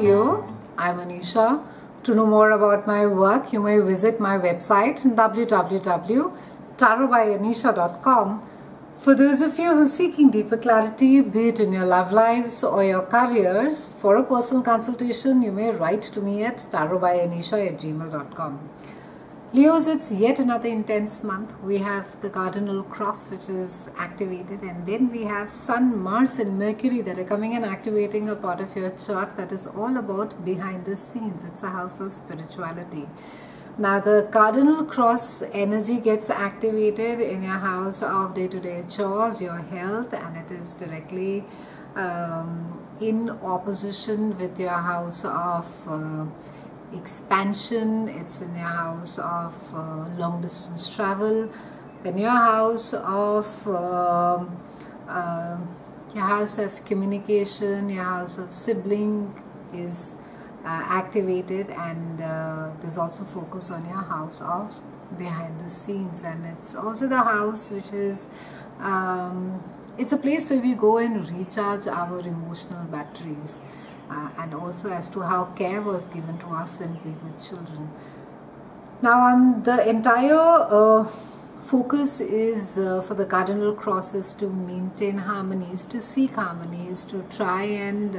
Leo. I'm Anisha. To know more about my work, you may visit my website www.tarotbyanisha.com. For those of you who are seeking deeper clarity, be it in your love lives or your careers, for a personal consultation, you may write to me at tarotbyanisha@gmail.com. Leos, it's yet another intense month. We have the cardinal cross, which is activated, and then we have Sun, Mars and Mercury that are coming and activating a part of your chart that is all about behind the scenes. It's a house of spirituality. Now the cardinal cross energy gets activated in your house of day-to-day chores, your health, and it is directly in opposition with your house of expansion. It's in your house of long distance travel, then your house of communication, your house of sibling is activated, and there's also focus on your house of behind the scenes. And it's also the house which is it's a place where we go and recharge our emotional batteries, and also as to how care was given to us when we were children. Now on the entire focus is for the cardinal crosses to maintain harmonies, to seek harmonies, to try and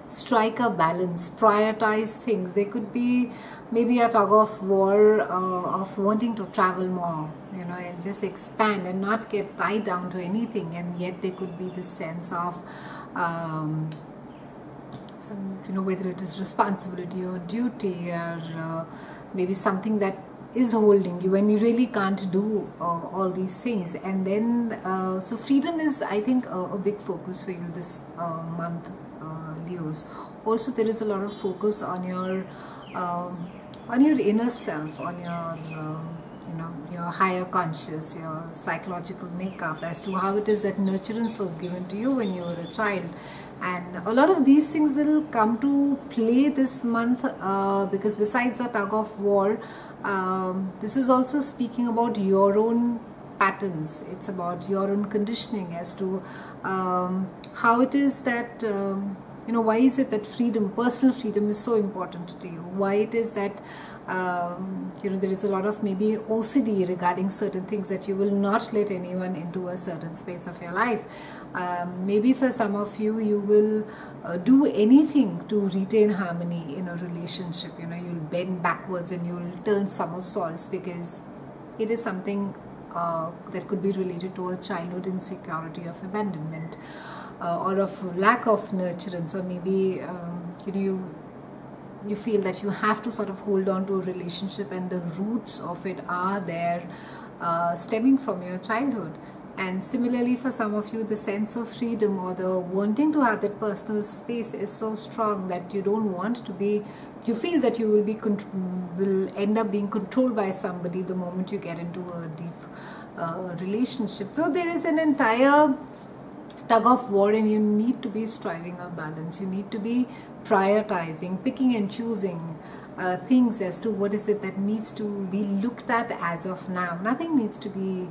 strike a balance, prioritize things. There could be maybe a tug of war of wanting to travel more, you know, and just expand and not get tied down to anything, and yet there could be this sense of you know, whether it is responsibility or duty or maybe something that is holding you and you really can't do all these things. And then so freedom is, I think, a big focus for you this month, Leos. Also there is a lot of focus on your inner self, on your you know, your higher conscious, your psychological makeup, as to how it is that nurturance was given to you when you were a child. And a lot of these things will come to play this month, because besides the tug of war, this is also speaking about your own patterns. It's about your own conditioning as to how it is that you know, why is it that freedom, personal freedom, is so important to you? Why it is that you know, there is a lot of maybe OCD regarding certain things, that you will not let anyone into a certain space of your life. Maybe for some of you, you will do anything to retain harmony in a relationship. You know, you'll bend backwards and you'll turn somersaults, because it is something that could be related to a childhood insecurity of abandonment, or of lack of nurturance, or maybe you know, you feel that you have to sort of hold on to a relationship, and the roots of it are there stemming from your childhood. And similarly for some of you, the sense of freedom or the wanting to have that personal space is so strong that you don't want to be, you feel that you will end up being controlled by somebody the moment you get into a deep relationship. So there is an entire tug of war, and you need to be striving a balance. You need to be prioritizing, picking and choosing things as to what is it that needs to be looked at as of now. Nothing needs to be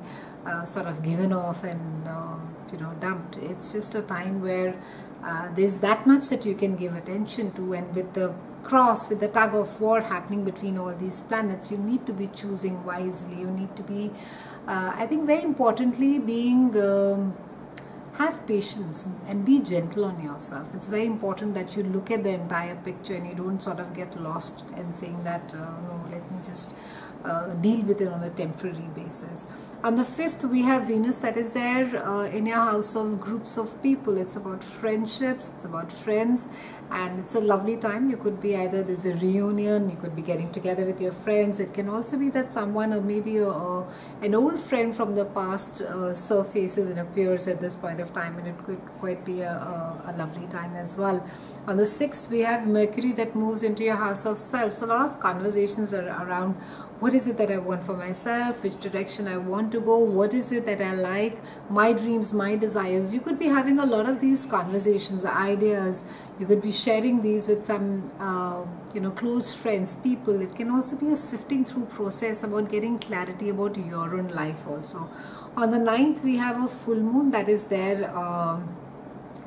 sort of given off and you know, dumped. It's just a time where there's that much that you can give attention to, and with the cross, with the tug of war happening between all these planets, you need to be choosing wisely. You need to be I think very importantly being have patience and be gentle on yourself. It's very important that you look at the entire picture and you don't sort of get lost in saying that no, let me just deal with it on a temporary basis. On the 5th, we have Venus that is there in your house of groups of people. It's about friendships, it's about friends, and it's a lovely time. You could be either there's a reunion, you could be getting together with your friends. It can also be that someone, or maybe an old friend from the past surfaces and appears at this point of time, and it could quite be a lovely time as well. On the 6th, we have Mercury that moves into your house of self. So a lot of conversations are around what is it that I want for myself, which direction I want to go, what is it that I like, my dreams, my desires. You could be having a lot of these conversations, ideas. You could be sharing these with some you know, close friends, people. It can also be a sifting through process about getting clarity about your own life also. On the 9th, we have a full moon that is there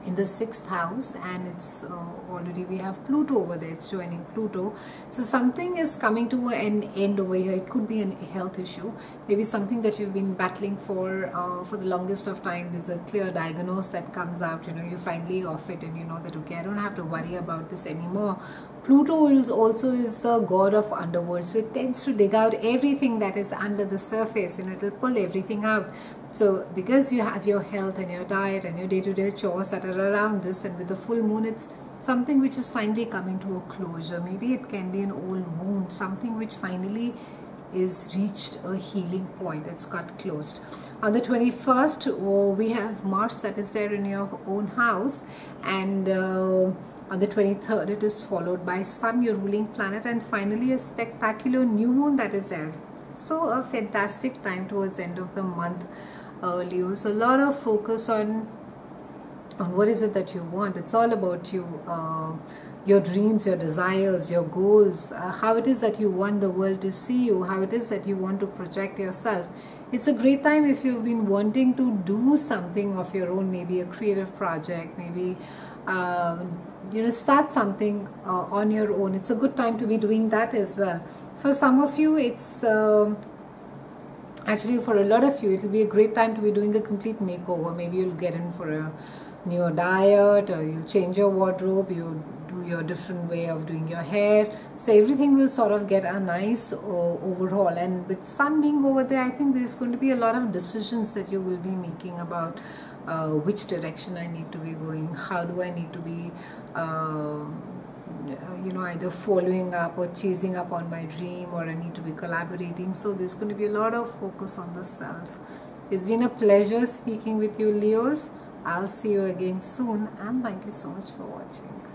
in the 6th house, and it's all already we have Pluto over there. It's joining Pluto. So something is coming to an end over here. It could be a health issue, maybe something that you've been battling for the longest of time. There's a clear diagnosis that comes out, you know, you're finally off it and you know that, okay, I don't have to worry about this anymore. Pluto is also the god of underworld, so it tends to dig out everything that is under the surface, you know, it'll pull everything out. So because you have your health and your diet and your day-to-day chores that are around this, and with the full moon, it's something which is finally coming to a closure. Maybe it can be an old wound, something which finally is reached a healing point. It's got closed. On the 21st, we have Mars that is there in your own house, and on the 23rd it is followed by Sun, your ruling planet, and finally a spectacular new moon that is there. So a fantastic time towards the end of the month, Leo. So a lot of focus on what is it that you want. It's all about you, your dreams, your desires, your goals, how it is that you want the world to see you, how it is that you want to project yourself. It's a great time if you've been wanting to do something of your own, maybe a creative project, maybe you know, start something on your own. It's a good time to be doing that as well. For some of you, it's actually, for a lot of you, it will be a great time to be doing a complete makeover. Maybe you'll get in for a newer diet, or you'll change your wardrobe, you do your different way of doing your hair. So everything will sort of get a nice overhaul. And with Sun being over there, I think there's going to be a lot of decisions that you will be making about which direction I need to be going, how do I need to be you know, either following up or chasing up on my dream, or I need to be collaborating. So there's going to be a lot of focus on the self. It's been a pleasure speaking with you, Leos. I'll see you again soon, and thank you so much for watching.